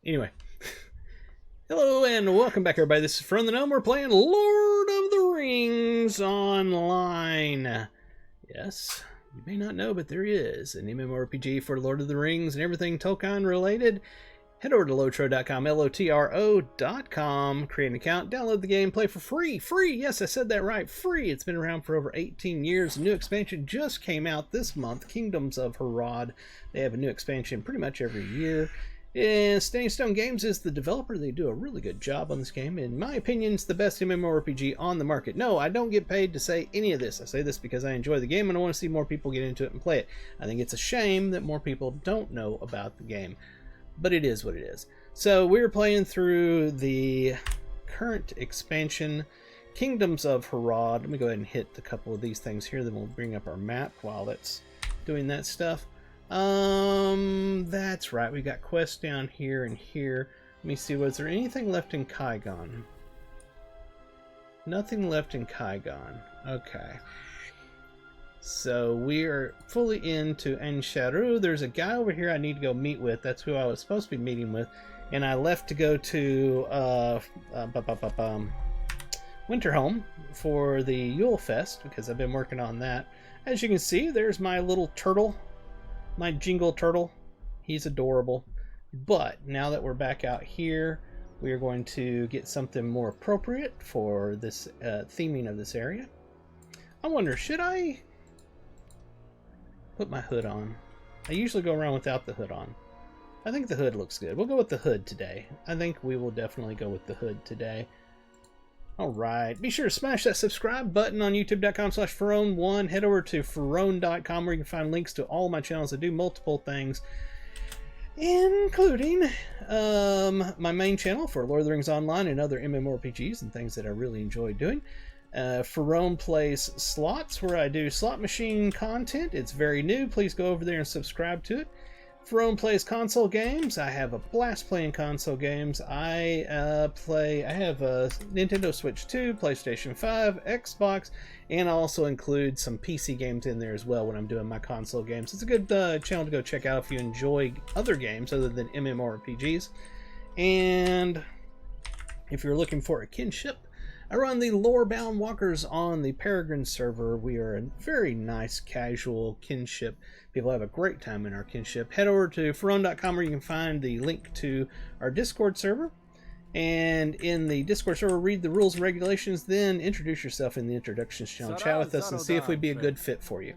Anyway, hello and welcome back, everybody. This is From the Gnome. We're playing Lord of the Rings Online. Yes, you may not know, but there is an MMORPG for Lord of the Rings and everything Tolkien related. Head over to lotro.com, LOTRO.com, create an account, download the game, play for free. Free! Yes, I said that right. Free! It's been around for over 18 years. A new expansion just came out this month, Kingdoms of Harad. They have a new expansion pretty much every year. And Standing Stone Games is the developer. They do a really good job on this game. In my opinion, it's the best MMORPG on the market. No, I don't get paid to say any of this. I say this because I enjoy the game and I want to see more people get into it and play it. I think it's a shame that more people don't know about the game. But it is what it is. So we're playing through the current expansion, Kingdoms of Harad. Let me go ahead and hit a couple of these things here, then we'll bring up our map while it's doing that stuff. That's right. We got quests down here and here. Let me see, was there anything left in Kaigon? Nothing left in Kaigon. Okay. So we are fully into Ansharu. There's a guy over here I need to go meet with. That's who I was supposed to be meeting with. And I left to go to Winterhome for the Yule Fest because I've been working on that. As you can see, there's my little turtle. My Jingle Turtle. He's adorable. But now that we're back out here, we are going to get something more appropriate for this theming of this area. I wonder, should I put my hood on? I usually go around without the hood on. I think the hood looks good. We'll go with the hood today. I think we will definitely go with the hood today. Alright, be sure to smash that subscribe button on youtube.com/Farone1. Head over to Farone.com where you can find links to all my channels. I do multiple things, including my main channel for Lord of the Rings Online and other MMORPGs and things that I really enjoy doing. Farone Plays Slots, where I do slot machine content. It's very new. Please go over there and subscribe to it. Farone Plays Console Games. I have a blast playing console games. I have a Nintendo Switch 2, PlayStation 5, Xbox, and I also include some PC games in there as well when I'm doing my console games. It's a good channel to go check out if you enjoy other games other than MMORPGs. And if you're looking for a kinship, I run the Lorebound Walkers on the Peregrine server. We are a very nice casual kinship. People have a great time in our kinship. Head over to Farone.com where you can find the link to our Discord server. And in the Discord server, read the rules and regulations, then introduce yourself in the introductions channel. Chat with us and see if we'd be a good fit for you.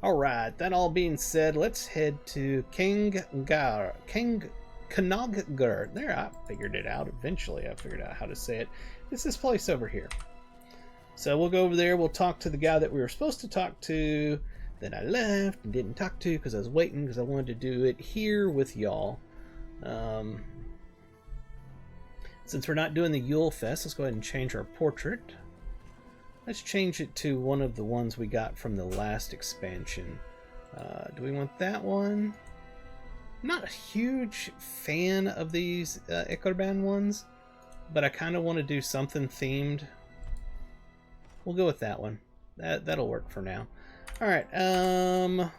Alright, that all being said, let's head to Kanoggar. There, I figured it out. Eventually, I figured out how to say it. It's this place over here. So we'll go over there. We'll talk to the guy that we were supposed to talk to, that I left and didn't talk to because I was waiting because I wanted to do it here with y'all. Since we're not doing the Yule Fest, let's go ahead and change our portrait. Let's change it to one of the ones we got from the last expansion. Do we want that one? I'm not a huge fan of these Ekorban ones, but I kind of want to do something themed. We'll go with that one. That'll work for now. Alright, alright,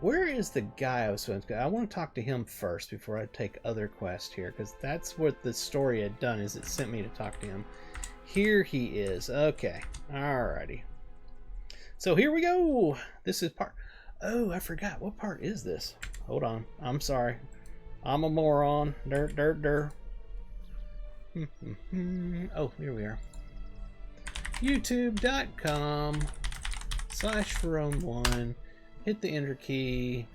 where is the guy I was supposed to go? I want to talk to him first before I take other quests here, because that's what the story had done, is it sent me to talk to him. Here he is. Okay, alrighty. So here we go! This is part... Oh, I forgot. What part is this? Hold on. I'm sorry. I'm a moron. Dirt. Oh, here we are. youtube.com/Farone1. Hit the enter key.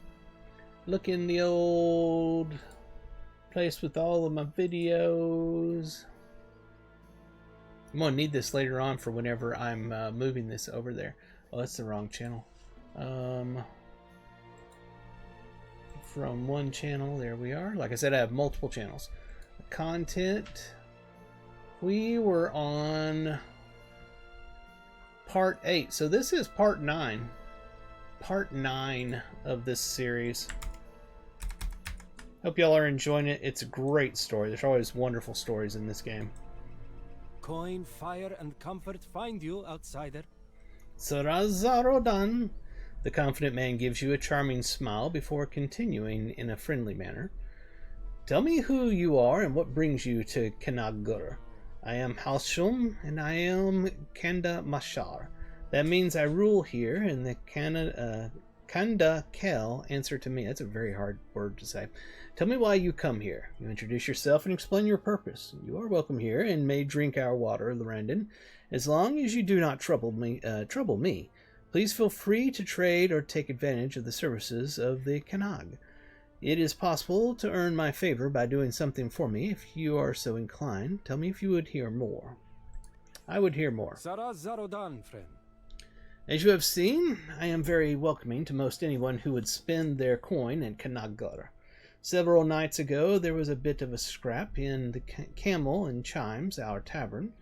Look in the old place with all of my videos. I'm going to need this later on for whenever I'm moving this over there. Oh, that's the wrong channel. From one channel, there we are. Like I said, I have multiple channels. Content. We were on part 8, so this is part 9. Part 9 of this series. Hope y'all are enjoying it. It's a great story. There's always wonderful stories in this game. Coin, fire, and comfort find you, outsider. Sarazarodan. The confident man gives you a charming smile before continuing in a friendly manner. Tell me who you are and what brings you to Kanagur. I am Halshum, and I am Kanda Mashar. That means I rule here, and the Kanda Kel answer to me. That's a very hard word to say. Tell me why you come here. You introduce yourself and explain your purpose. You are welcome here, and may drink our water, Lorandon, as long as you do not trouble me. Please feel free to trade or take advantage of the services of the Kanag. It is possible to earn my favor by doing something for me if you are so inclined. Tell me if you would hear more. I would hear more. Zarodan, friend. As you have seen, I am very welcoming to most anyone who would spend their coin in Kanagar. Several nights ago, there was a bit of a scrap in the Camel and Chimes, our tavern.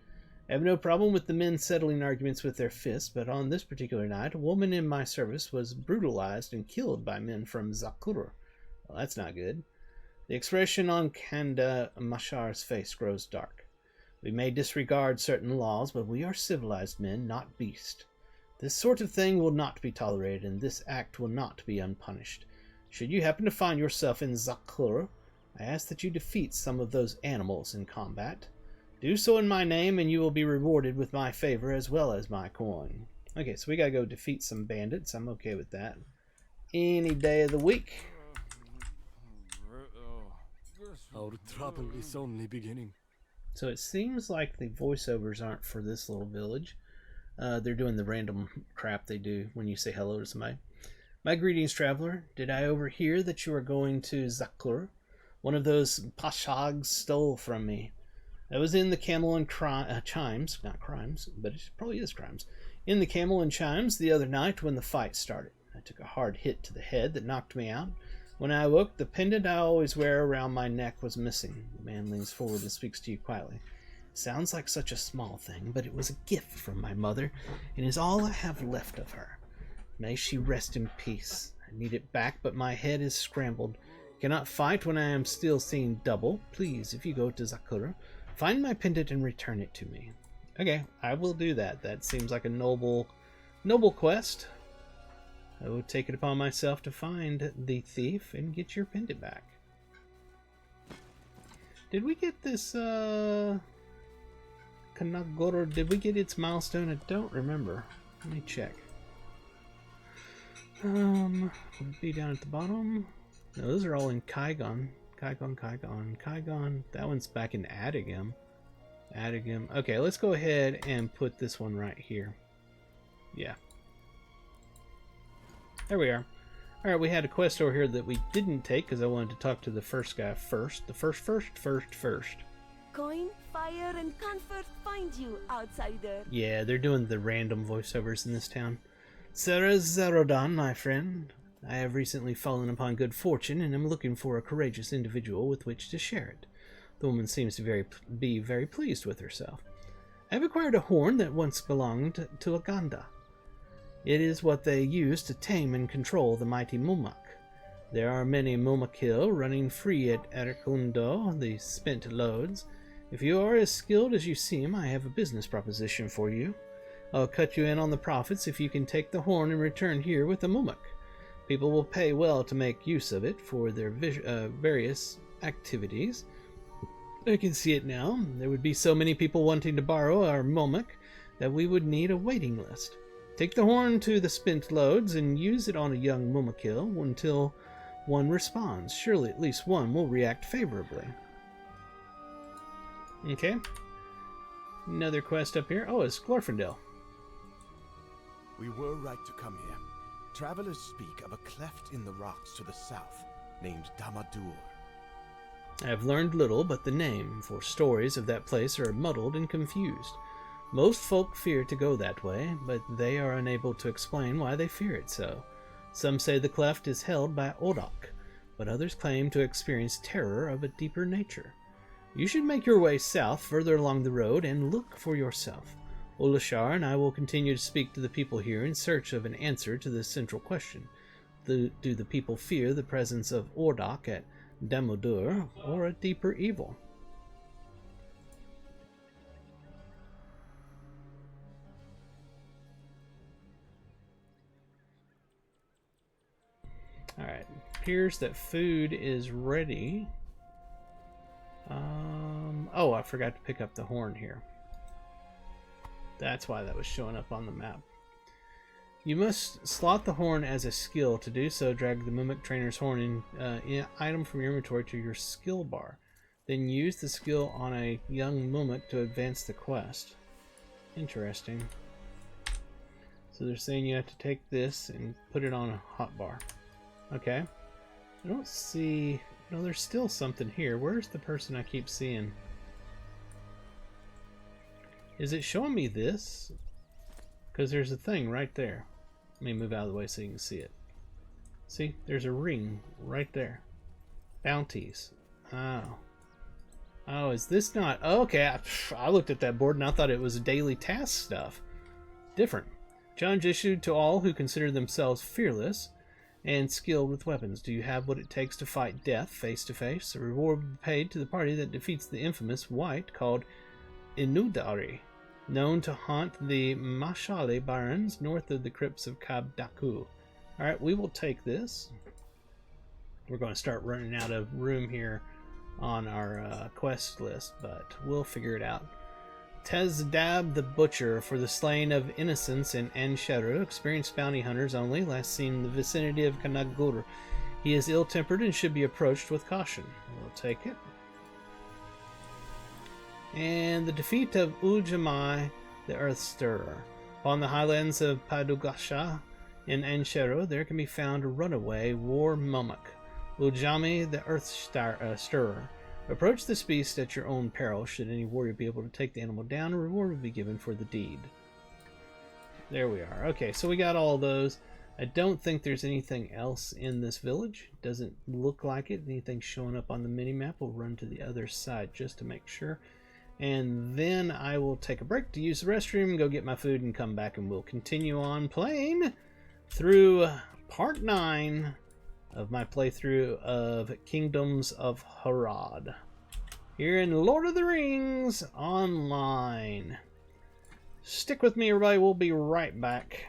I have no problem with the men settling arguments with their fists, but on this particular night, a woman in my service was brutalized and killed by men from Zakur. Well, that's not good. The expression on Kanda Mashar's face grows dark. We may disregard certain laws, but we are civilized men, not beasts. This sort of thing will not be tolerated, and this act will not be unpunished. Should you happen to find yourself in Zakur, I ask that you defeat some of those animals in combat. Do so in my name, and you will be rewarded with my favor as well as my coin. Okay, so we gotta go defeat some bandits. I'm okay with that. Any day of the week. Our trouble is only beginning. So it seems like the voiceovers aren't for this little village. They're doing the random crap they do when you say hello to somebody. My greetings, traveler. Did I overhear that you are going to Zakur? One of those pashags stole from me. I was in the Camel and Chimes, not crimes, but it probably is crimes, in the Camel and Chimes the other night when the fight started. I took a hard hit to the head that knocked me out. When I awoke, the pendant I always wear around my neck was missing. The man leans forward and speaks to you quietly. Sounds like such a small thing, but it was a gift from my mother, and is all I have left of her. May she rest in peace. I need it back, but my head is scrambled. Cannot fight when I am still seeing double. Please, if you go to Zakura, find my pendant and return it to me. Okay, I will do that. That seems like a noble quest. I will take it upon myself to find the thief and get your pendant back. Did we get this, Kanagoro, did we get its milestone? I don't remember. Let me check. Would it be down at the bottom? No, those are all in Kaigon. Kaigon. That one's back in Adigam. Okay, let's go ahead and put this one right here. Yeah. There we are. Alright, we had a quest over here that we didn't take because I wanted to talk to the first guy first. The first. Coin, fire, and comfort find you, outsider. Yeah, they're doing the random voiceovers in this town. Sarah Zarodan, my friend. I have recently fallen upon good fortune and am looking for a courageous individual with which to share it. The woman seems to be very pleased with herself. I have acquired a horn that once belonged to a Ganda. It is what they use to tame and control the mighty Mumak. There are many Mumakil running free at Erikundo, the spent loads. If you are as skilled as you seem, I have a business proposition for you. I'll cut you in on the profits if you can take the horn and return here with the Mumak. People will pay well to make use of it for their various activities. I can see it now. There would be so many people wanting to borrow our Mumak that we would need a waiting list. Take the horn to the spent loads and use it on a young Mumakil until one responds. Surely at least one will react favorably. Okay. Another quest up here. Oh, it's Glorfindel. We were right to come here. Travelers speak of a cleft in the rocks to the south, named Damadur. I have learned little but the name, for stories of that place are muddled and confused. Most folk fear to go that way, but they are unable to explain why they fear it so. Some say the cleft is held by Odak, but others claim to experience terror of a deeper nature. You should make your way south further along the road and look for yourself. Olashar and I will continue to speak to the people here in search of an answer to this central question. Do the people fear the presence of Ordak at Damodur, or a deeper evil? Alright, appears that food is ready. Oh, I forgot to pick up the horn here. That's why that was showing up on the map. You must slot the horn as a skill. To do so, drag the Mimic Trainer's horn item from your inventory to your skill bar. Then use the skill on a young Mimic to advance the quest. Interesting. So they're saying you have to take this and put it on a hotbar. Okay. I don't see... No, there's still something here. Where's the person I keep seeing? Is it showing me this? Because there's a thing right there. Let me move out of the way so you can see it. See? There's a ring right there. Bounties. Oh. Oh, is this not... Oh, okay, I looked at that board and I thought it was daily task stuff. Different. Challenge issued to all who consider themselves fearless and skilled with weapons. Do you have what it takes to fight death face to face? A reward will be paid to the party that defeats the infamous White called Inudari, known to haunt the Mashale Barrens north of the crypts of Kabdaku. Alright, we will take this. We're going to start running out of room here on our quest list, but we'll figure it out. Tezdab the Butcher for the slaying of innocents in Ansheru. Experienced bounty hunters only, last seen in the vicinity of Kanagur. He is ill-tempered and should be approached with caution. We'll take it. And the defeat of Ujamai the Earth Stirrer. Upon the highlands of Padugasha in Ansheru, there can be found a runaway war mummic, Ujami the Earth Stirrer. Approach this beast at your own peril. Should any warrior be able to take the animal down, a reward will be given for the deed. There we are. Okay, so we got all those. I don't think there's anything else in this village. Doesn't look like it. Anything showing up on the mini-map. We'll run to the other side just to make sure. And then I will take a break to use the restroom, go get my food, and come back, and we'll continue on playing through part 9 of my playthrough of Kingdoms of Harad here in Lord of the Rings Online. Stick with me, everybody. We'll be right back.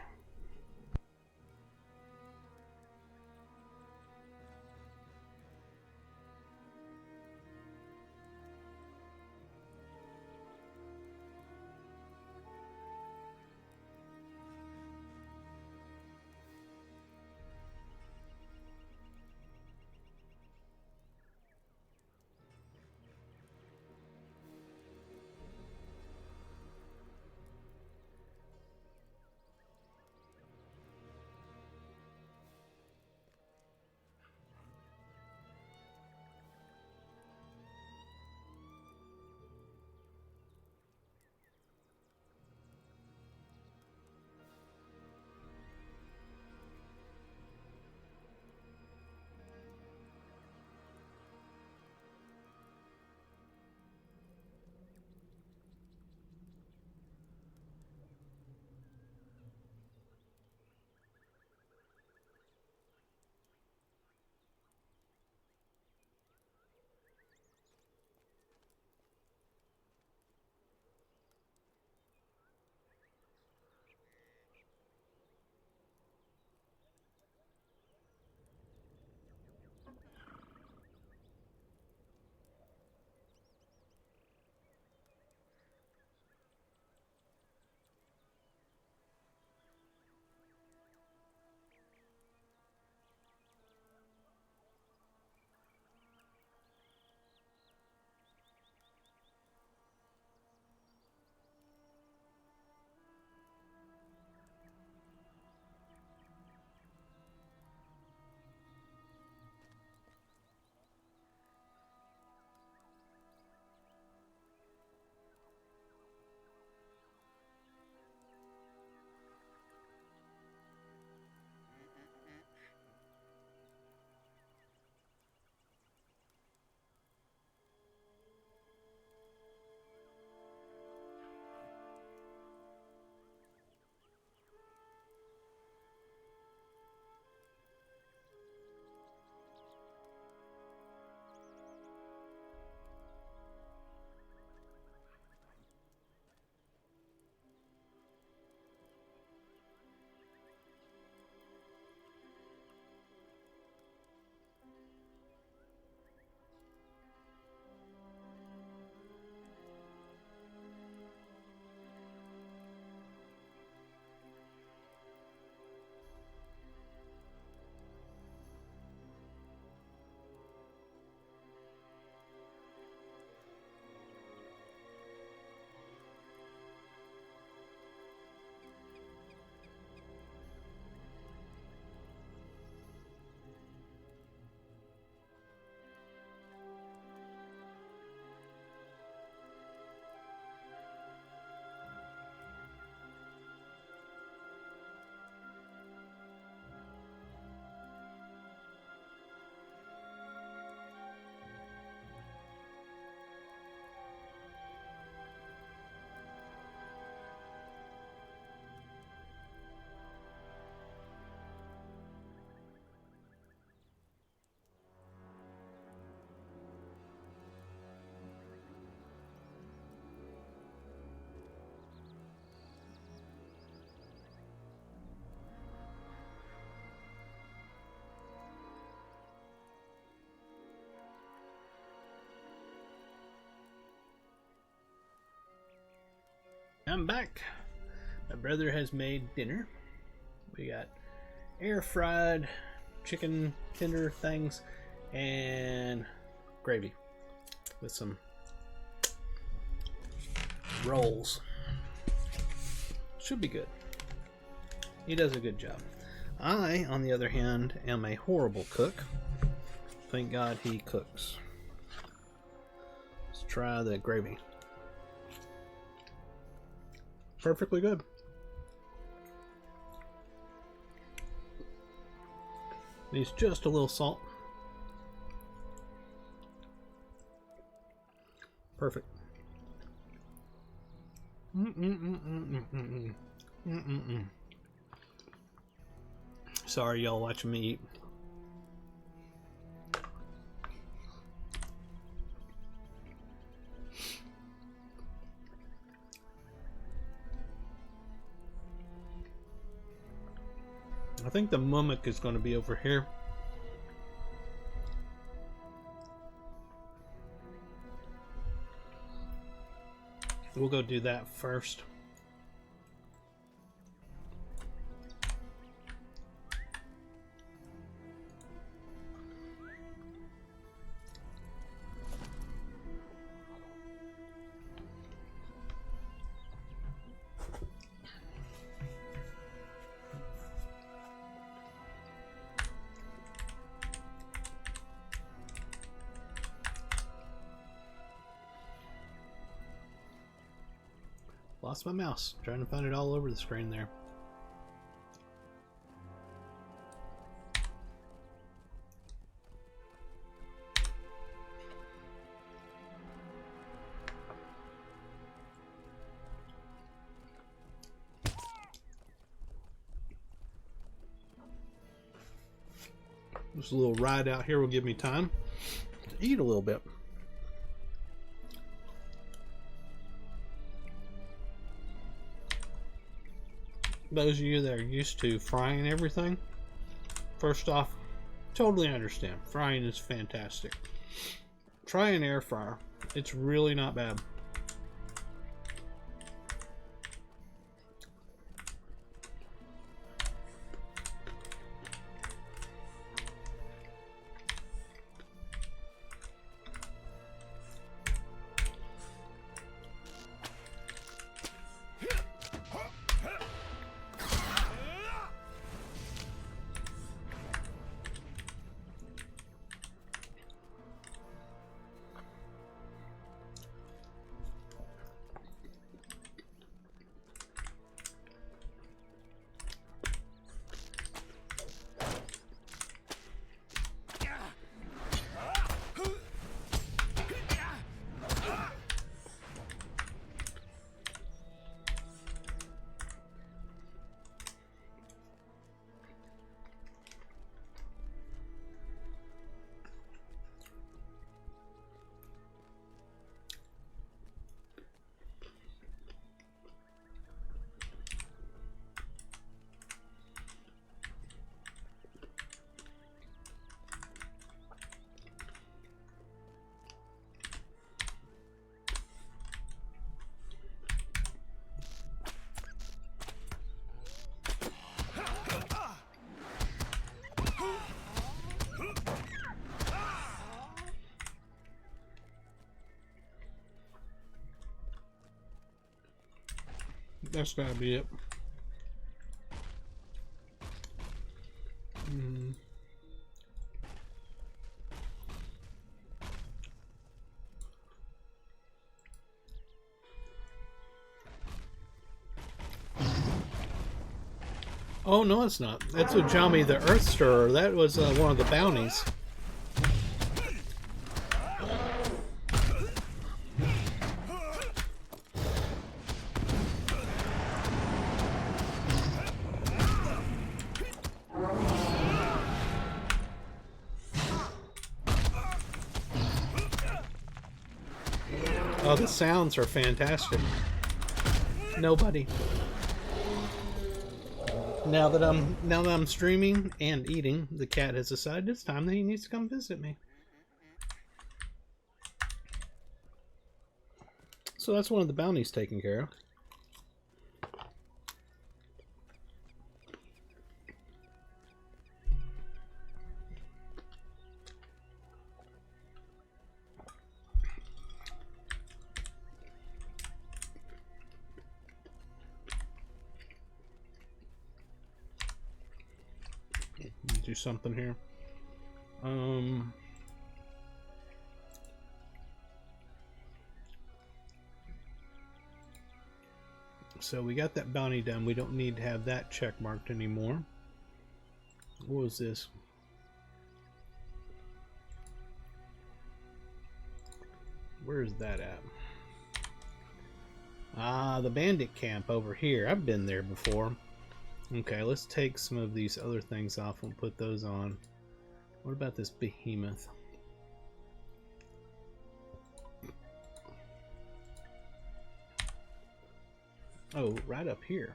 I'm back. My brother has made dinner. We got air fried chicken tender things and gravy with some rolls. Should be good. He does a good job. I, on the other hand, am a horrible cook. Thank God he cooks. Let's try the gravy. Perfectly good. Needs just a little salt. Perfect. Sorry, y'all watching me eat. I think the mummic is going to be over here. We'll go do that first. Lost my mouse. Trying to find it all over the screen there. This little ride out here will give me time to eat a little bit. Those of you that are used to frying everything, first off, totally understand. Frying is fantastic. Try an air fryer. It's really not bad. That's gotta be it. Oh, no, it's not. That's Ujami the Earth Stirrer. That was one of the bounties. Oh, the sounds are fantastic. Nobody. Now that I'm streaming and eating, the cat has decided it's time that he needs to come visit me. So that's one of the bounties taken care of. do something here. So we got that bounty done. We don't need to have that check marked anymore. What was this? Where's that at? Ah, the bandit camp over here. I've been there before. Okay, let's take some of these other things off and put those on. What about this behemoth? Oh, right up here.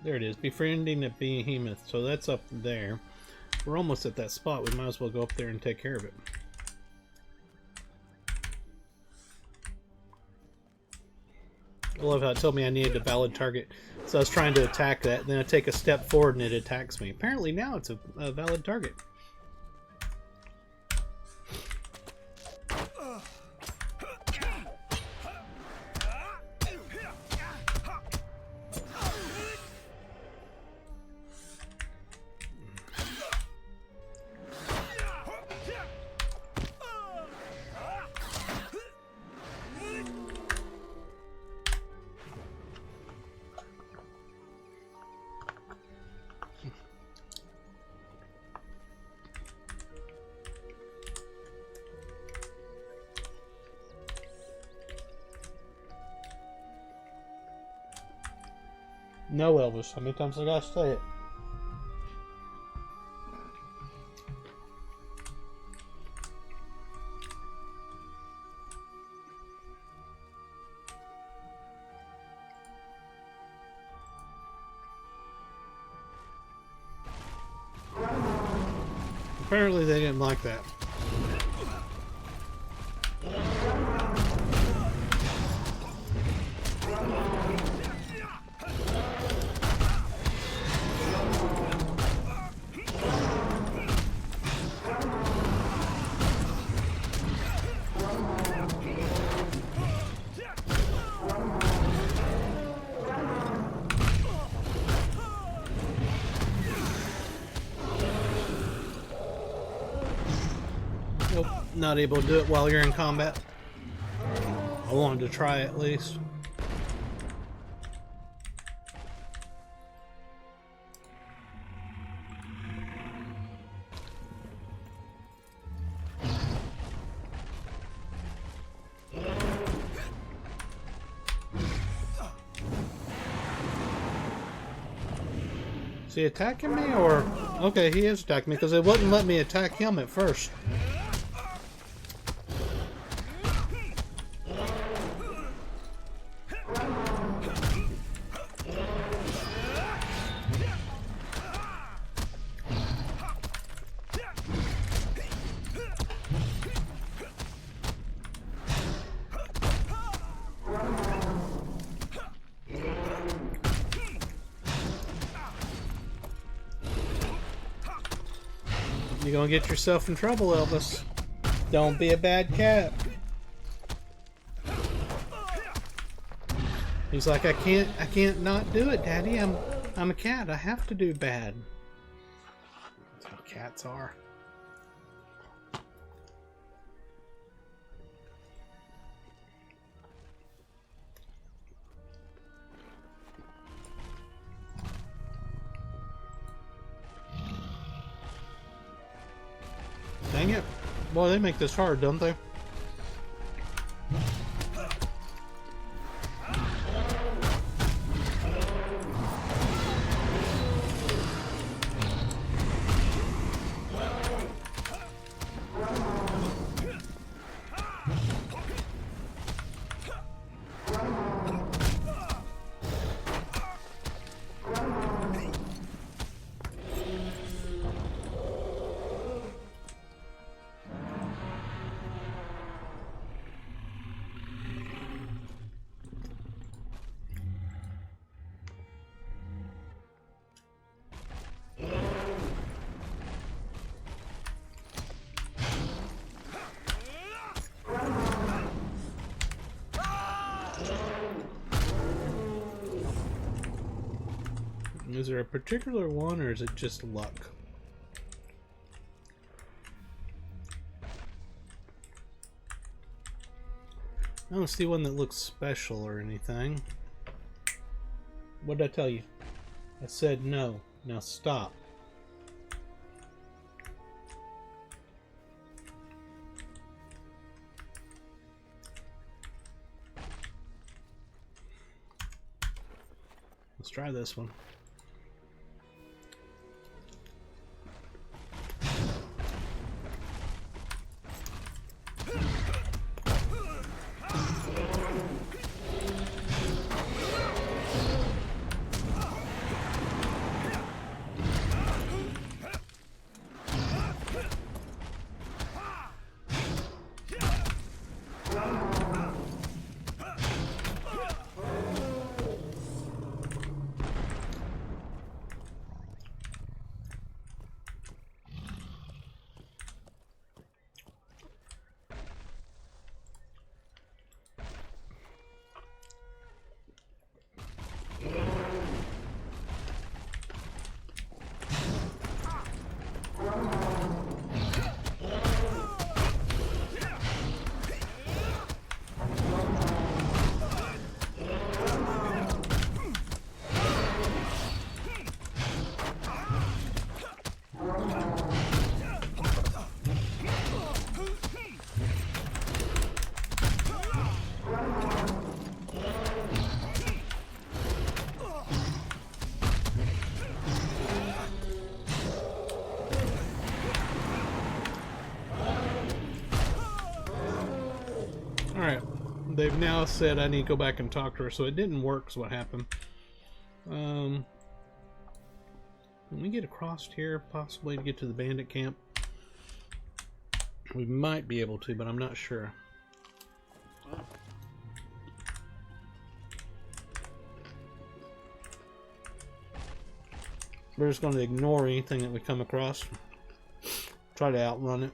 There it is, befriending a behemoth. So that's up there. We're almost at that spot. We might as well go up there and take care of it. I love how it told me I needed a valid target. So I was trying to attack that, then I take a step forward and it attacks me. Apparently now it's a valid target. No, Elvis. How many times I gotta say it? Apparently they didn't like that. Nope, not able to do it while you're in combat. I wanted to try at least. Is he attacking me or... Okay, he is attacking me because it wouldn't let me attack him at first. You're gonna get yourself in trouble, Elvis. Don't be a bad cat. He's like, I can't not do it, Daddy. I'm a cat. I have to do bad. That's how cats are. Dang it. Boy, they make this hard, don't they? Is there a particular one, or is it just luck? I don't see one that looks special or anything. What did I tell you? I said no. Now stop. Let's try this one. Alright, they've now said I need to go back and talk to her, so it didn't work, is what happened. Can we get across here, possibly to get to the bandit camp? We might be able to, but I'm not sure. We're just going to ignore anything that we come across. Try to outrun it.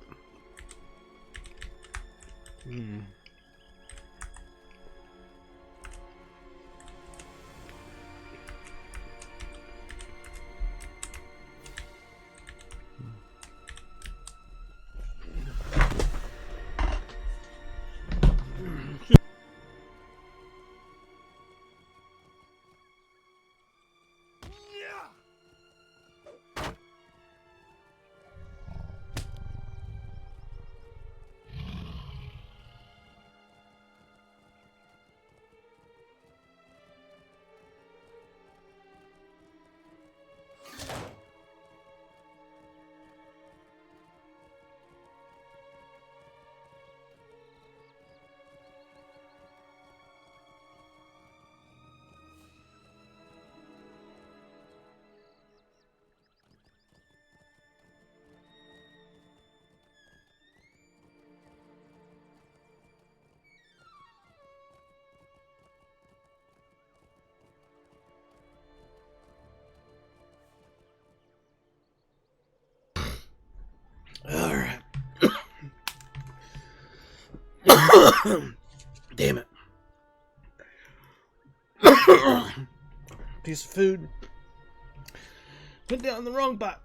Alright. Damn it. Piece of food. Went down the wrong pot.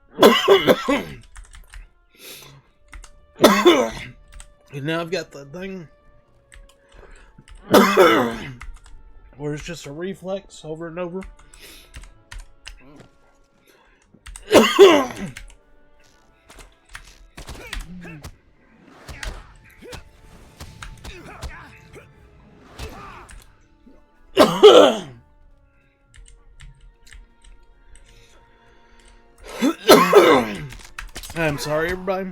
And now I've got the thing where it's just a reflex over and over. I'm sorry, everybody.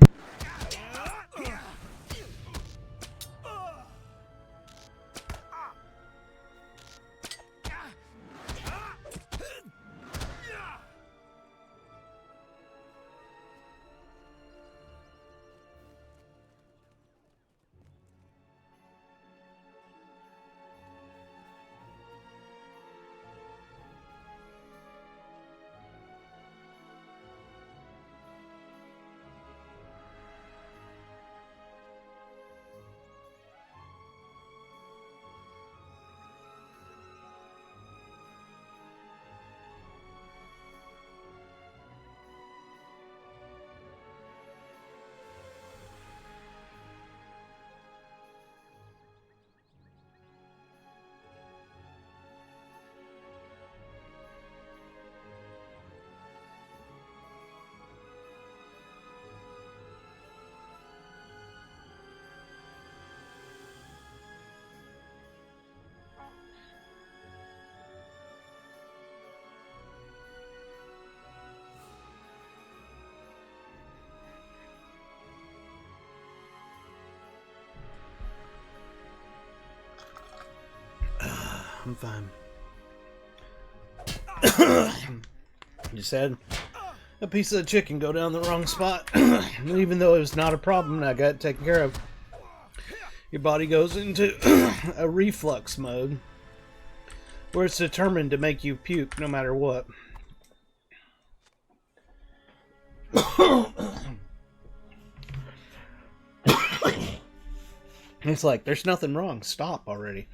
I'm fine. Just had a piece of chicken go down the wrong spot. Even though it was not a problem, I got it taken care of. Your body goes into a reflux mode where it's determined to make you puke no matter what. It's like, there's nothing wrong. Stop already.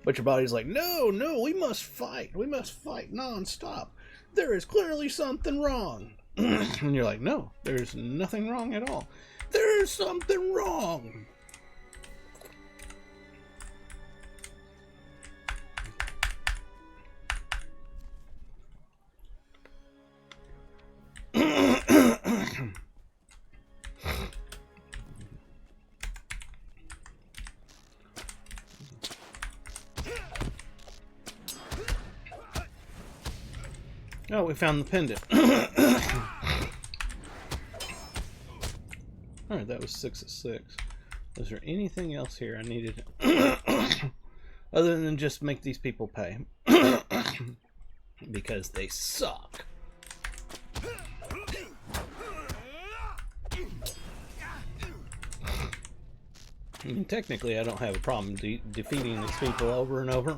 But your body's like, no, we must fight. We must fight non-stop. There is clearly something wrong. And you're like, no, there's nothing wrong at all. There's something wrong. Oh, we found the pendant. Alright, that was 6 of 6. Was there anything else here I needed? Other than just make these people pay. Because they suck. I mean, technically, I don't have a problem defeating these people over and over.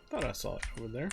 Thought I saw it over there.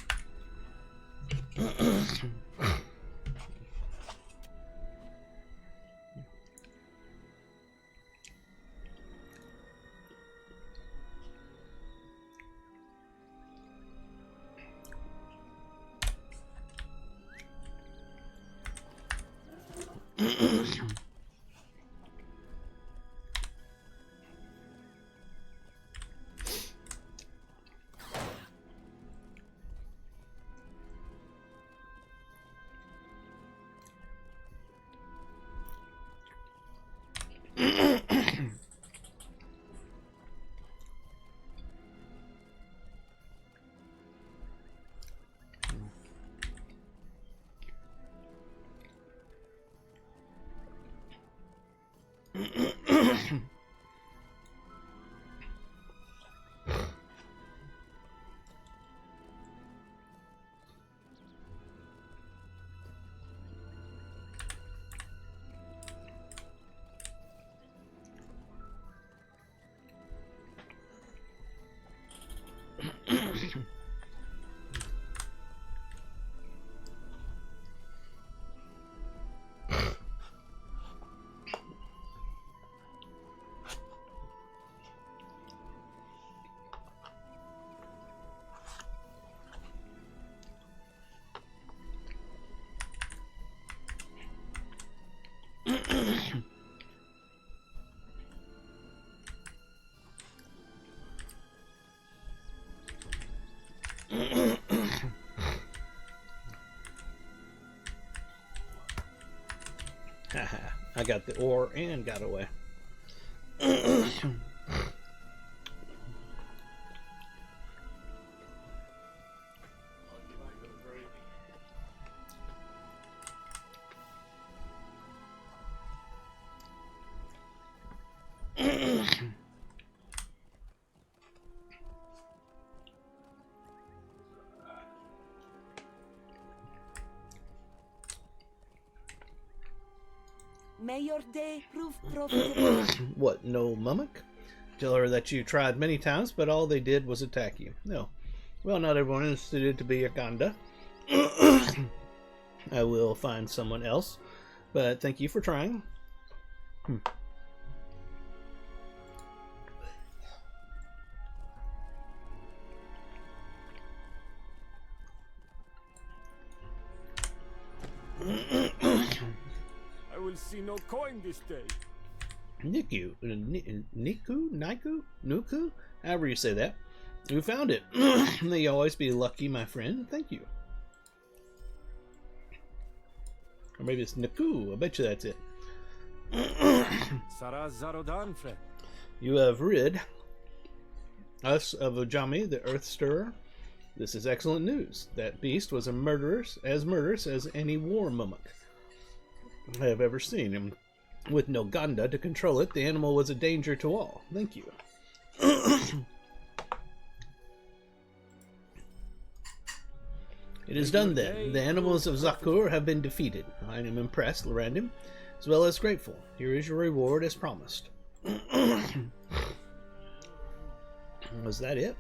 I got the ore and got away. May your day prove profitable. What, no mummock? Tell her that you tried many times, but all they did was attack you. No. Well, not everyone is suited to be a Ganda. I will find someone else, but thank you for trying. I will see no coin this day. Nuku? However you say that. You found it. May you always be lucky, my friend. Thank you. Or maybe it's Naku. I bet you that's it. Saraz Zarodan, friend. You have rid us of Ojami, the Earth Stirrer. This is excellent news. That beast was murderous as any war mummock I have ever seen. And with no Ganda to control it, the animal was a danger to all. Thank you. It is done then. The animals of Zakur have been defeated. I am impressed, Lorandim, as well as grateful. Here is your reward as promised. Was that it?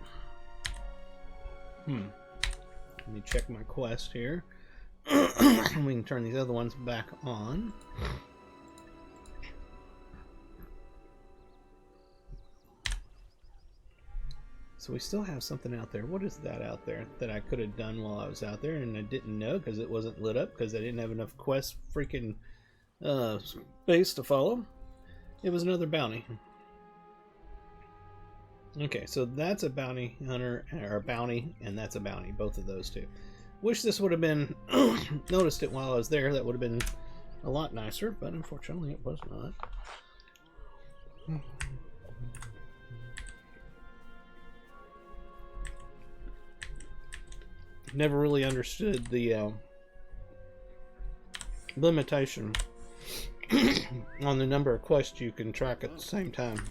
Let me check my quest here. We can turn these other ones back on. So we still have something out there. What is that out there that I could have done while I was out there and I didn't know because it wasn't lit up because I didn't have enough quest freaking space to follow? It was another bounty. Okay, so that's a bounty hunter, or a bounty, and that's a bounty, both of those two. Wish this would have been, noticed it while I was there, that would have been a lot nicer, but unfortunately it was not. Never really understood the limitation on the number of quests you can track at the same time.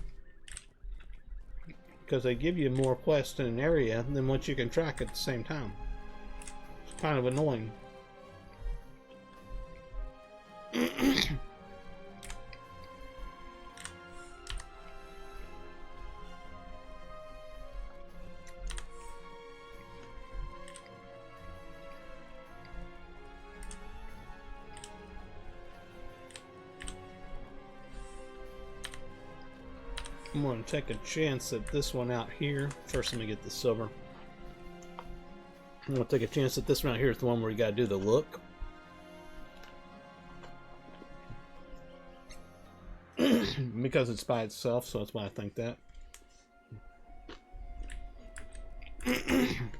Because they give you more quests in an area than what you can track at the same time. It's kind of annoying. I'm going to take a chance at this one out here. First, let me get the silver. I'm going to take a chance at this one out here. It's the one where you got to do the look. Because it's by itself, so that's why I think that.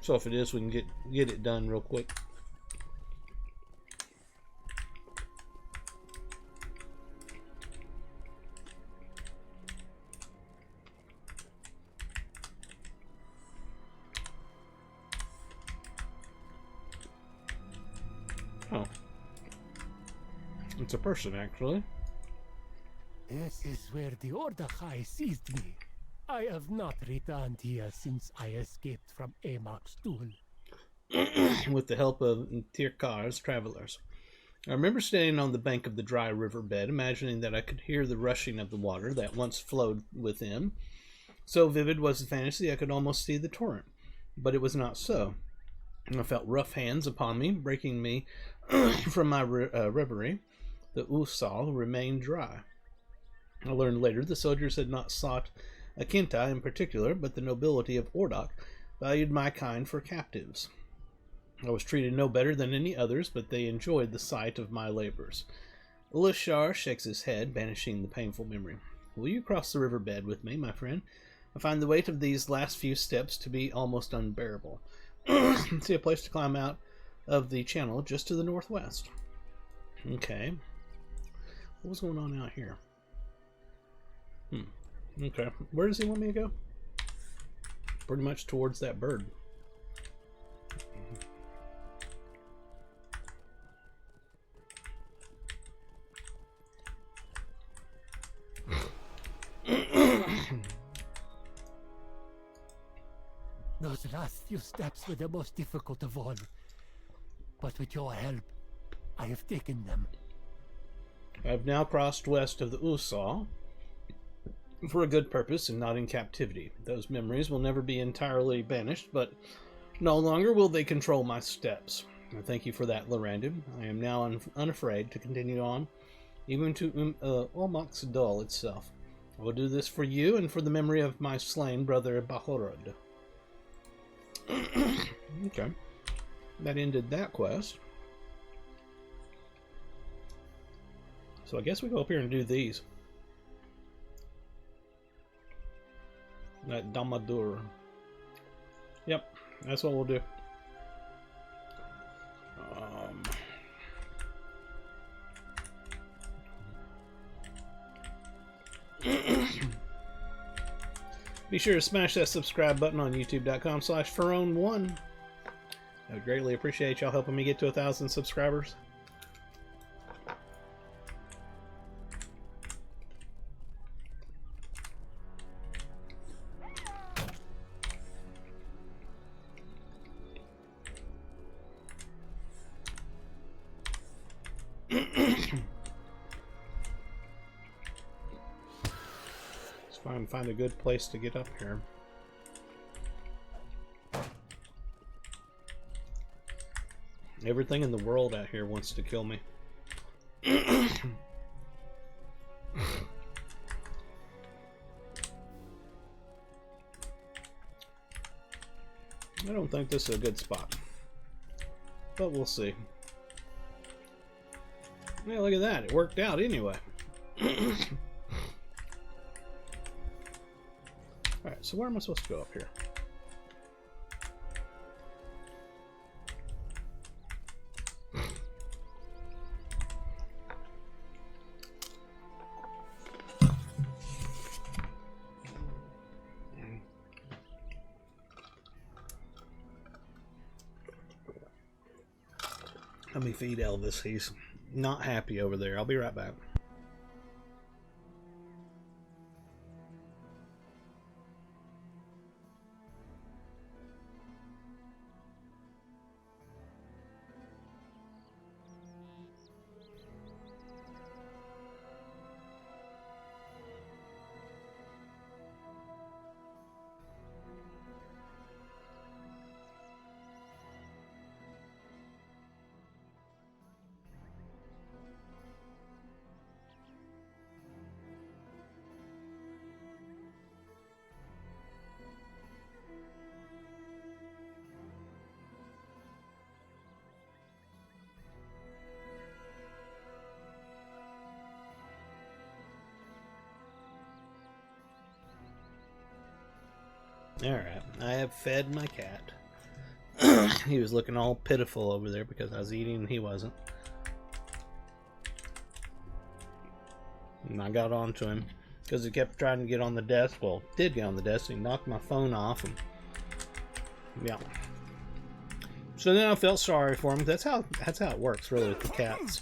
So if it is, we can get it done real quick. Oh. It's a person, actually. This is where the Ordachai seized me. I have not returned here since I escaped from Amok's duel. With the help of Tirkar's travelers. I remember standing on the bank of the dry riverbed, imagining that I could hear the rushing of the water that once flowed within. So vivid was the fantasy I could almost see the torrent. But it was not so. I felt rough hands upon me, breaking me from my reverie. The Usal remained dry. I learned later the soldiers had not sought Akinta in particular, but the nobility of Ordok valued my kind for captives. I was treated no better than any others, but they enjoyed the sight of my labors. Ulashar shakes his head, banishing the painful memory. Will you cross the riverbed with me, my friend? I find the weight of these last few steps to be almost unbearable. See a place to climb out of the channel just to the northwest. Okay. What was going on out here? Okay. Where does he want me to go? Pretty much towards that bird. Those last few steps were the most difficult of all. But with your help, I have taken them. I've now crossed west of the Usal for a good purpose and not in captivity. Those memories will never be entirely banished, but no longer will they control my steps. I thank you for that, Lorandim. I am now unafraid to continue on, even to Olmok's Dol itself. I will do this for you and for the memory of my slain brother Bahorod. Okay. That ended that quest. So I guess we go up here and do these. That Damadur. Yep, that's what we'll do. Be sure to smash that subscribe button on youtube.com/Ferone1. I would greatly appreciate y'all helping me get to 1,000 subscribers. Find a good place to get up here. Everything in the world out here wants to kill me. I don't think this is a good spot, but we'll see. Yeah, look at that. It worked out anyway. Alright, so where am I supposed to go up here? Let me feed Elvis. He's not happy over there. I'll be right back. Alright, I have fed my cat. He was looking all pitiful over there because I was eating and he wasn't. And I got onto him because he kept trying to get on the desk. Well, did get on the desk and he knocked my phone off. And yeah. So then I felt sorry for him. That's how it works really with the cats.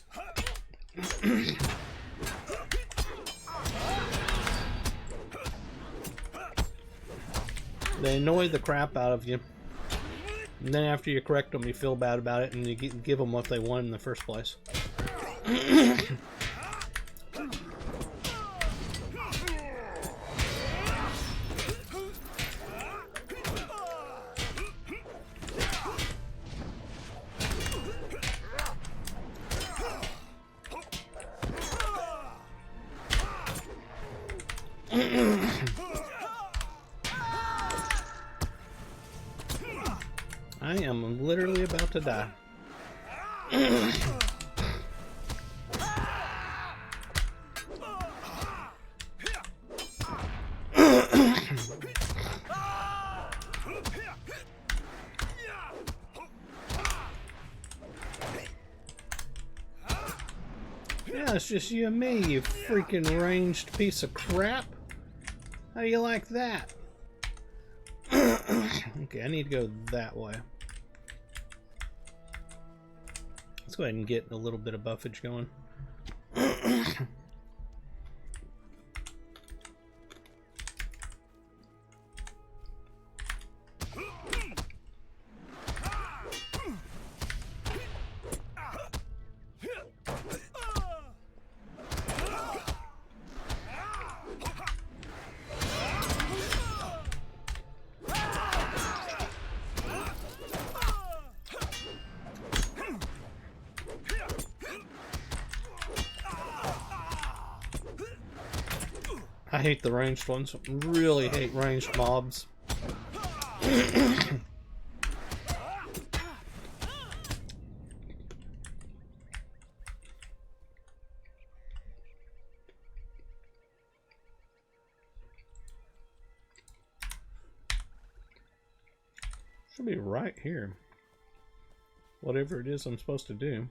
They annoy the crap out of you, and then after you correct them, you feel bad about it, and you give them what they want in the first place. I am literally about to die. Yeah, it's just you and me, you freaking ranged piece of crap. How do you like that? Okay, I need to go that way. Let's go ahead and get a little bit of buffage going. I hate the ranged ones. Really hate ranged mobs. Should be right here. Whatever it is I'm supposed to do.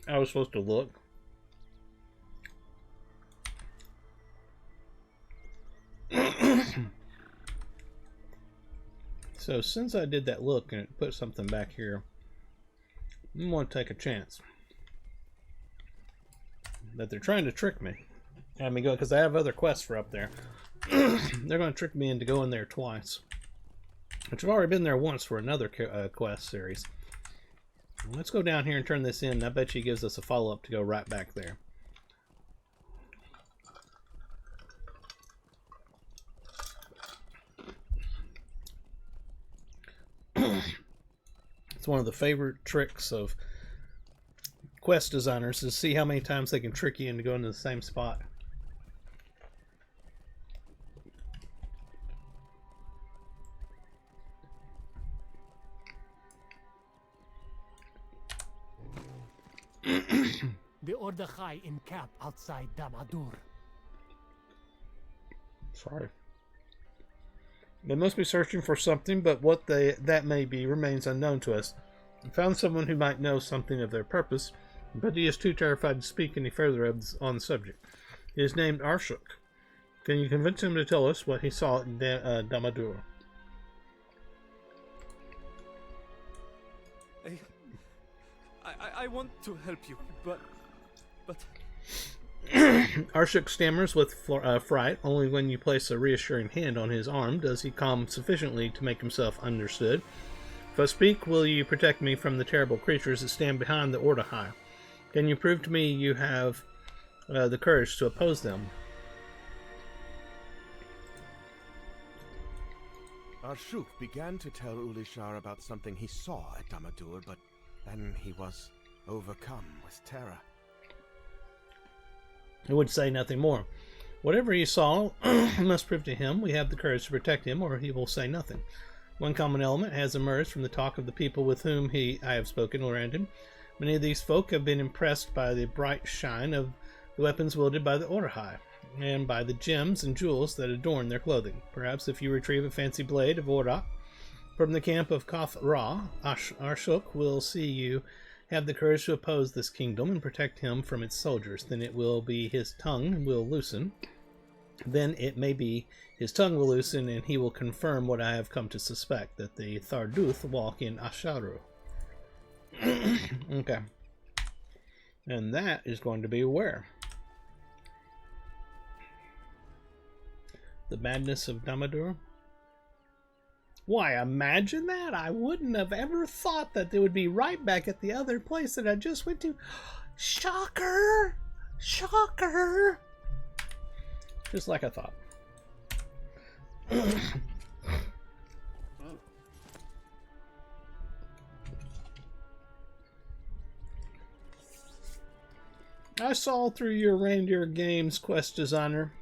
I was supposed to look. So since I did that look and it put something back here, I'm going to take a chance that they're trying to trick me. Have me go, because I have other quests for up there. They're going to trick me into going there twice, which I've already been there once for another quest series. Let's go down here and turn this in. I bet you he gives us a follow-up to go right back there. It's one of the favorite tricks of quest designers is see how many times they can trick you into going to the same spot. The Order High encamp outside Damadur. Sorry. They must be searching for something, but what that may be remains unknown to us. We found someone who might know something of their purpose, but he is too terrified to speak any further on the subject. He is named Arshuk. Can you convince him to tell us what he saw in Damadur? I want to help you, but... Arshuk stammers with fright. Only when you place a reassuring hand on his arm does he calm sufficiently to make himself understood. If I speak, will you protect me from the terrible creatures that stand behind the Order High? Can you prove to me you have the courage to oppose them? Arshuk began to tell Ulishar about something he saw at Damadur, but then he was overcome with terror. He would say nothing more. Whatever he saw must prove to him we have the courage to protect him, or he will say nothing. One common element has emerged from the talk of the people with whom I have spoken around him. Many of these folk have been impressed by the bright shine of the weapons wielded by the Order High, and by the gems and jewels that adorn their clothing. Perhaps if you retrieve a fancy blade of Ordak from the camp of Koth Ra, Arshuk will see you have the courage to oppose this kingdom and protect him from its soldiers. Then it will be his tongue will loosen. Then it may be his tongue will loosen, and he will confirm what I have come to suspect, that the Tharduth walk in Asharu. Okay. And that is going to be where? The madness of Damadur? Why, imagine that! I wouldn't have ever thought that they would be right back at the other place that I just went to. Shocker! Shocker! Just like I thought. I saw through your Reindeer Games quest designer.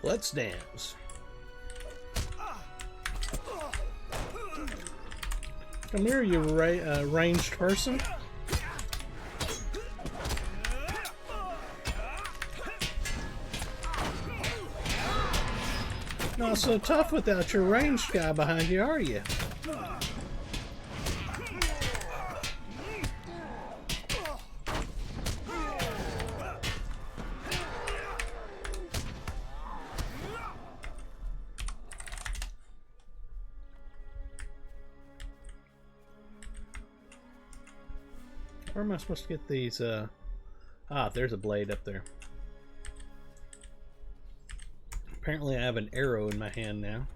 Let's dance. Come here, you ranged person. Not so tough without your ranged guy behind you, are you? Where am I supposed to get these, there's a blade up there. Apparently I have an arrow in my hand now.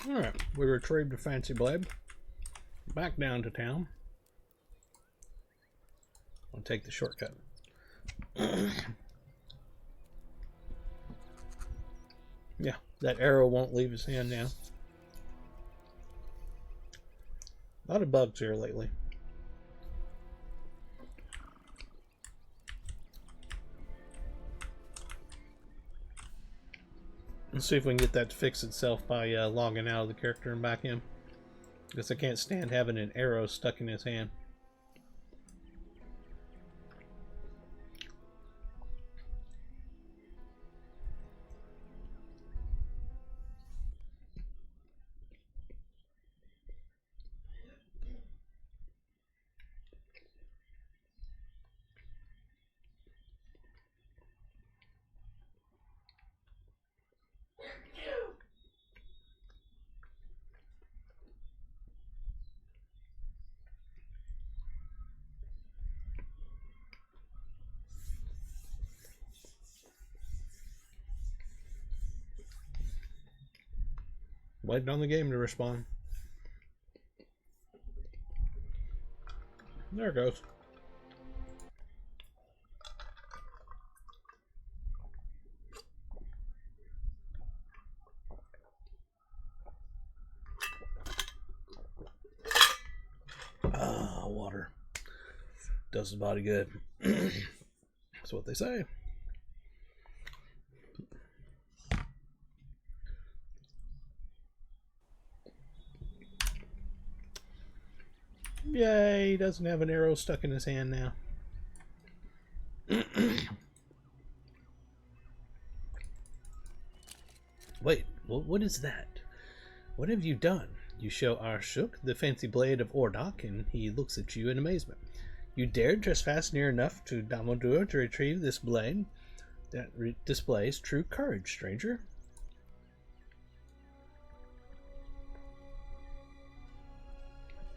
Alright, we retrieved a fancy blade. Back down to town. I'll take the shortcut. Yeah, that arrow won't leave his hand now. A lot of bugs here lately. Let's see if we can get that to fix itself by logging out of the character and back in. Because I can't stand having an arrow stuck in his hand. Waiting on the game to respond. There it goes. Ah, water. Does the body good. That's what they say. Yay, he doesn't have an arrow stuck in his hand now. Wait, what is that? What have you done? You show Arshuk the fancy blade of Ordok, and he looks at you in amazement. You dared trespass near enough to Damodur to retrieve this blade? That displays true courage, stranger.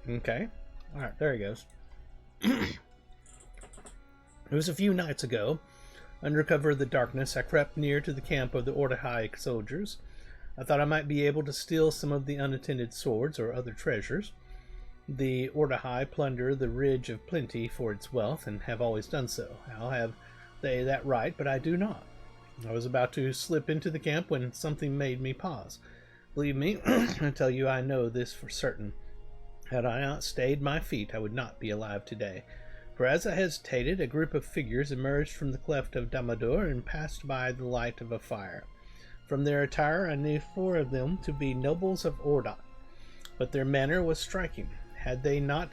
Okay. Alright, there he goes. It was a few nights ago. Under cover of the darkness, I crept near to the camp of the Ordahai soldiers. I thought I might be able to steal some of the unattended swords or other treasures. The Ordahai plunder the Ridge of Plenty for its wealth, and have always done so. How have they that right, but I do not? I was about to slip into the camp when something made me pause. Believe me, I tell you I know this for certain. Had I not stayed my feet, I would not be alive today. For as I hesitated, a group of figures emerged from the cleft of Damodur and passed by the light of a fire. From their attire, I knew 4 of them to be nobles of Ordok, but their manner was striking. Had they not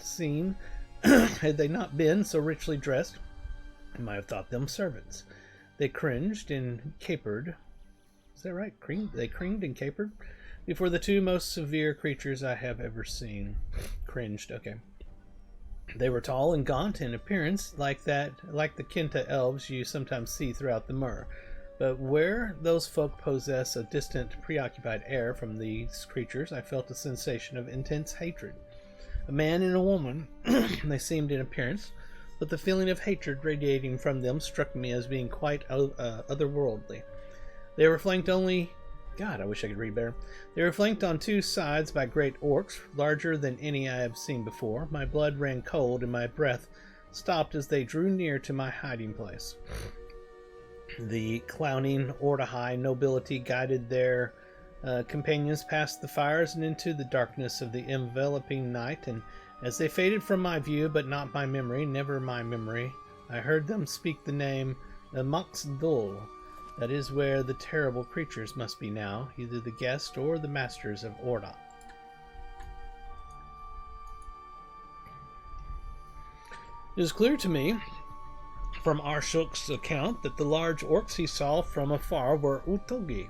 been so richly dressed, I might have thought them servants. They cringed and capered. Is that right? They cringed and capered before the 2 most severe creatures I have ever seen. Cringed, okay. They were tall and gaunt in appearance, like the Kenta elves you sometimes see throughout the Mur. But where those folk possess a distant, preoccupied air from these creatures, I felt a sensation of intense hatred. A man and a woman, they seemed in appearance, but the feeling of hatred radiating from them struck me as being quite otherworldly. They were flanked only God, I wish I could read better. They were flanked on two sides by great orcs, larger than any I have seen before. My blood ran cold and my breath stopped as they drew near to my hiding place. The clowning Ordahai nobility guided their companions past the fires and into the darkness of the enveloping night, and as they faded from my view, but not my memory, never my memory, I heard them speak the name Max Dol. That is where the terrible creatures must be now, either the guests or the masters of Orda. It is clear to me from Arshuk's account that the large orcs he saw from afar were Utogi.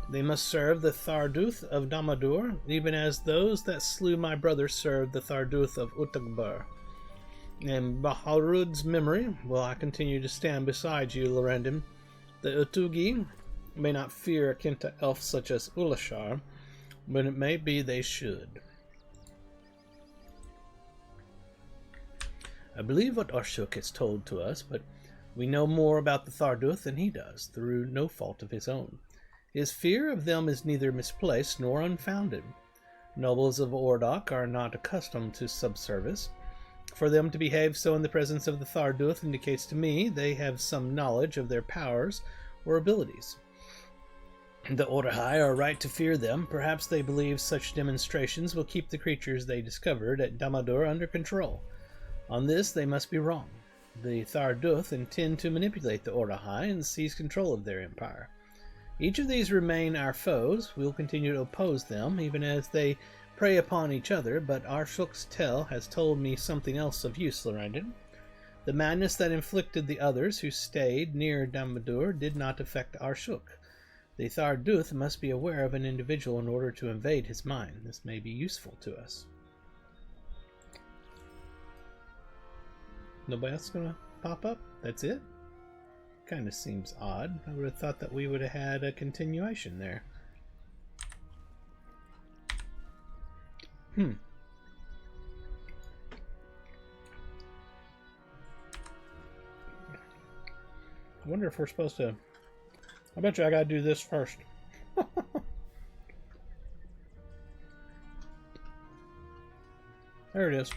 They must serve the Tharduth of Damadur, even as those that slew my brother served the Tharduth of Utagbar. In Baharud's memory will I continue to stand beside you, Lorendin. The Utugi may not fear a Kenta elf such as Ulashar, but it may be they should. I believe what Arshuk has told to us, but we know more about the Tharduth than he does, through no fault of his own. His fear of them is neither misplaced nor unfounded. Nobles of Ordok are not accustomed to subservice. For them to behave so in the presence of the Tharduth indicates to me they have some knowledge of their powers or abilities. The Ordahai are right to fear them. Perhaps they believe such demonstrations will keep the creatures they discovered at Damadur under control. On this they must be wrong. The Tharduth intend to manipulate the Ordahai and seize control of their empire. Each of these remain our foes. We will continue to oppose them, even as they prey upon each other, but Arshuk's tale has told me something else of use, Lorendin. The madness that inflicted the others who stayed near Damadur did not affect Arshuk. The Tharduth must be aware of an individual in order to invade his mind. This may be useful to us. Nobody else gonna pop up? That's it? Kind of seems odd. I would have thought that we would have had a continuation there. I wonder if we're supposed to... I bet you I gotta do this first. There it is.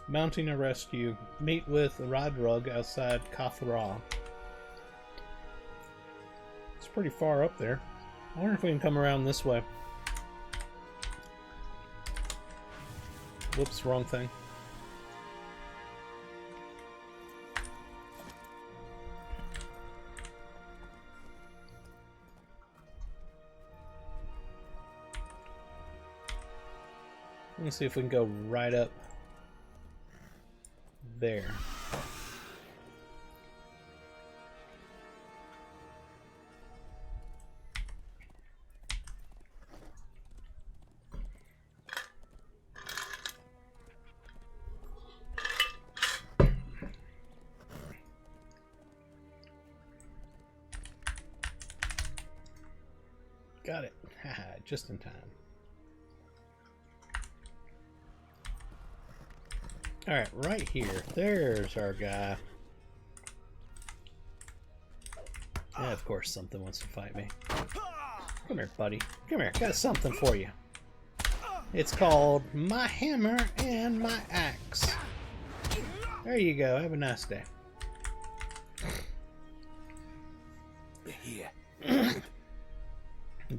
Mounting a rescue. Meet with Radrug outside Kathra. It's pretty far up there. I wonder if we can come around this way. Whoops, wrong thing. Let me see if we can go right up there. Got it. Haha, just in time. Alright, right here. There's our guy. Yeah, of course something wants to fight me. Come here, buddy. Come here, got something for you. It's called my hammer and my axe. There you go. Have a nice day. Here.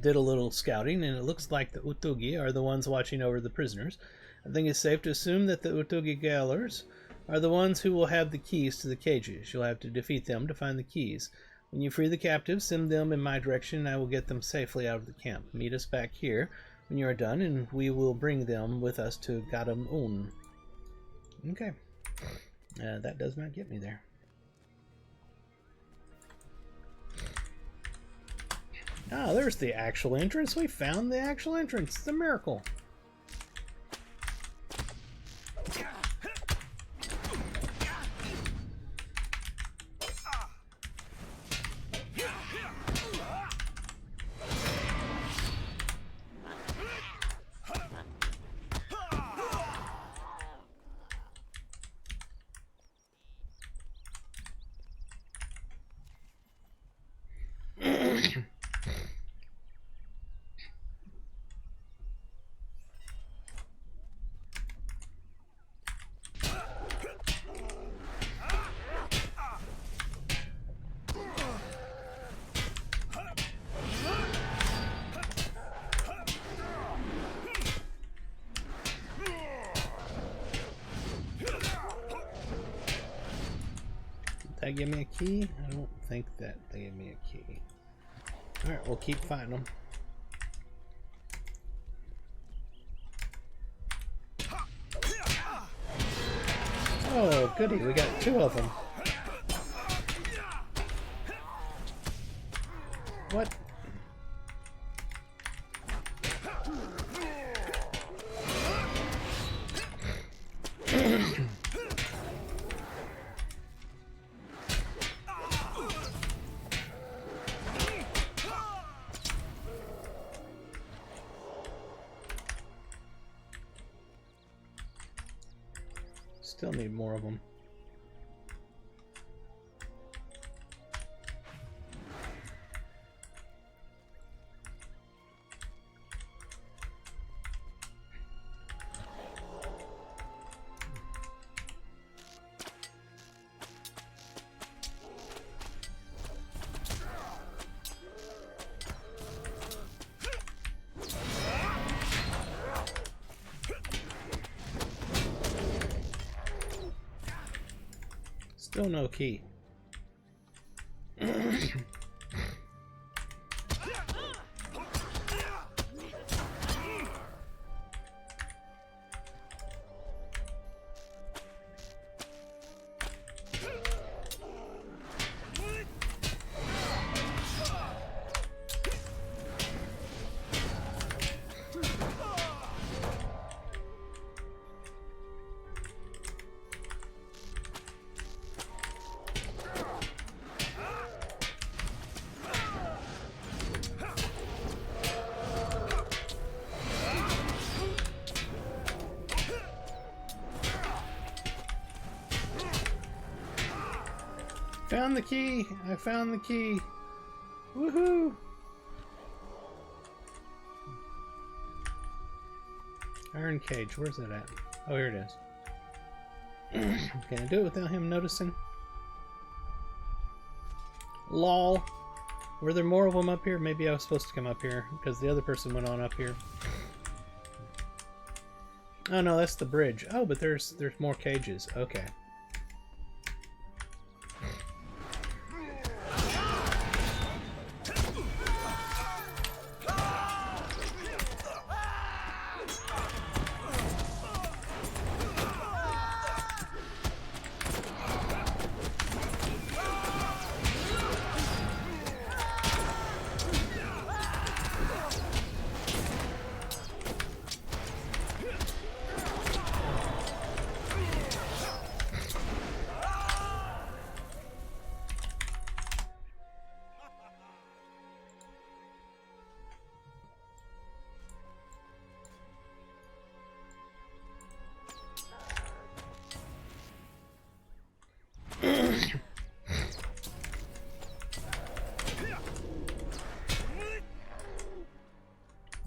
Did a little scouting, and it looks like the Utugi are the ones watching over the prisoners. I think it's safe to assume that the Utugi gaolers are the ones who will have the keys to the cages. You'll have to defeat them to find the keys. When you free the captives, send them in my direction, and I will get them safely out of the camp. Meet us back here when you are done, and we will bring them with us to Gadam Un. Okay. That does not get me there. Ah, there's the actual entrance. We found the actual entrance. It's a miracle. they give me a key? I don't think that they gave me a key. Alright, we'll keep fighting them. Oh, goody, we got 2 of them. What? Still need more of them. Still no key. Found the key! I found the key! Woohoo! Iron cage, where's that at? Oh, here it is. Can I do it without him noticing? LOL! Were there more of them up here? Maybe I was supposed to come up here, because the other person went on up here. Oh no, that's the bridge. Oh, but there's more cages. Okay.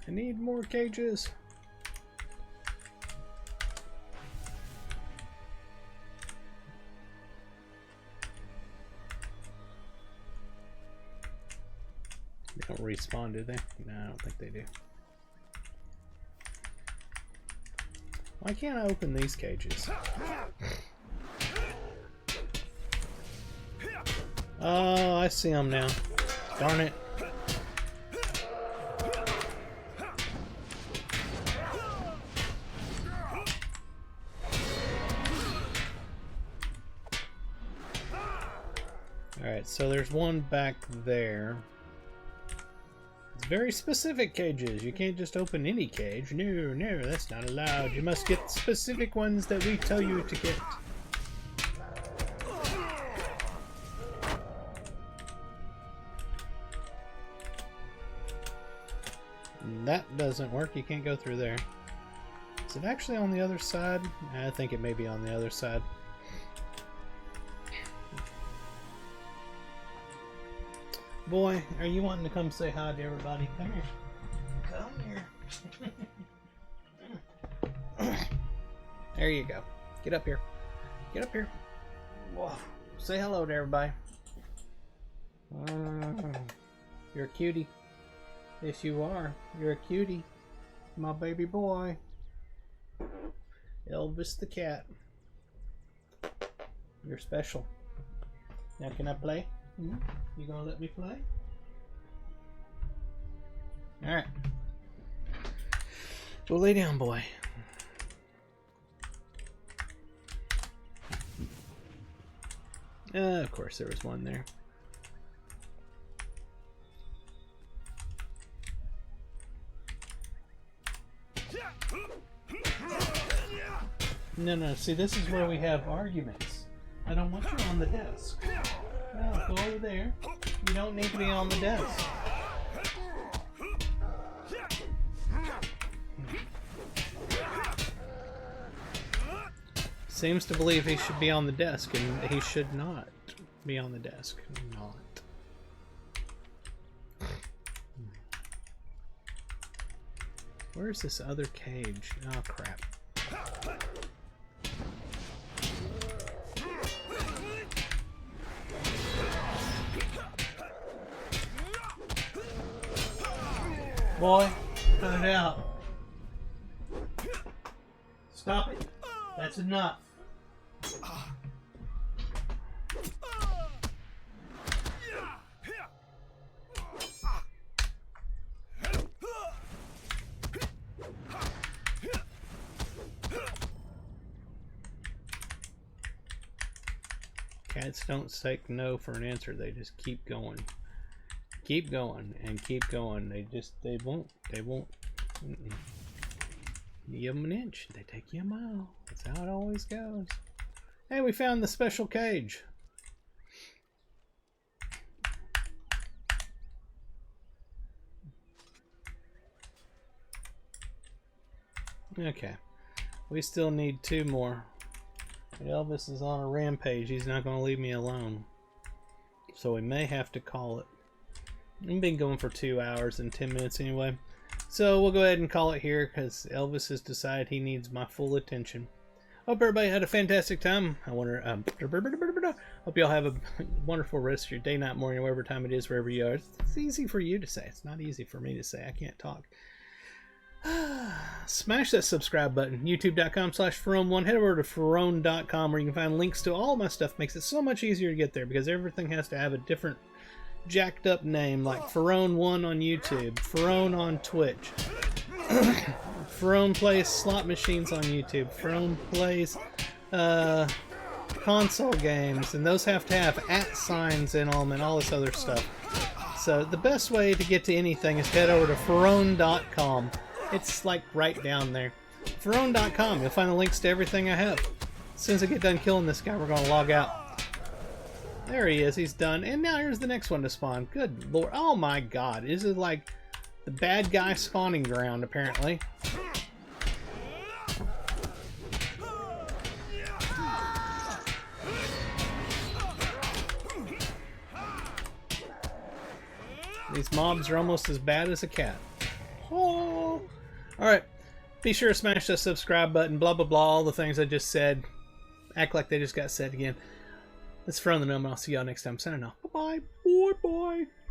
I need more cages. They don't respawn, do they? No, I don't think they do. Why can't I open these cages? Oh, I see them now. Darn it. Alright, so there's one back there. It's very specific cages. You can't just open any cage. No, no, that's not allowed. You must get specific ones that we tell you to get. That doesn't work. You can't go through there. Is it actually on the other side? I think it may be on the other side. Boy, are you wanting to come say hi to everybody? Come here. Come here. There you go. Get up here. Get up here. Whoa. Say hello to everybody. You're a cutie. Yes, you are. You're a cutie. My baby boy. Elvis the cat. You're special. Now can I play? You gonna let me play? Alright. Go lay down, boy. Of course there was one there. No, see, this is where we have arguments. I don't want you on the desk. No, go over there. You don't need to be on the desk. Seems to believe he should be on the desk, and he should not be on the desk. Not. Where's this other cage? Oh, crap. Boy, cut it out. Stop it. That's enough. Cats don't take no for an answer. They just keep going. Keep going and keep going. They won't. You give them an inch, they take you a mile. That's how it always goes. Hey, we found the special cage. Okay. We still need 2 more. Elvis is on a rampage. He's not going to leave me alone. So we may have to call it. I've been going for 2 hours and 10 minutes anyway. So we'll go ahead and call it here because Elvis has decided he needs my full attention. Hope everybody had a fantastic time. Hope y'all have a wonderful rest of your day, night, morning, whatever time it is, wherever you are. It's easy for you to say. It's not easy for me to say. I can't talk. Smash that subscribe button. YouTube.com/Ferone1. Head over to Ferone.com where you can find links to all my stuff. Makes it so much easier to get there because everything has to have a different jacked up name, like Ferone1 on YouTube, Ferone on Twitch, Ferone plays slot machines on YouTube, Ferone plays console games, and those have to have @ in them and all this other stuff. So the best way to get to anything is head over to Ferone.com. It's like right down there. Ferone.com. You'll find the links to everything I have. As soon as I get done killing this guy, we're going to log out. There he is. He's done. And now here's the next one to spawn. Good lord. Oh my god. This is like the bad guy spawning ground, apparently. These mobs are almost as bad as a cat. Oh. Alright. Be sure to smash that subscribe button. Blah, blah, blah. All the things I just said. Act like they just got said again. That's Ferone the Gnome, and I'll see y'all next time. Signing off. Bye-bye. Bye-bye.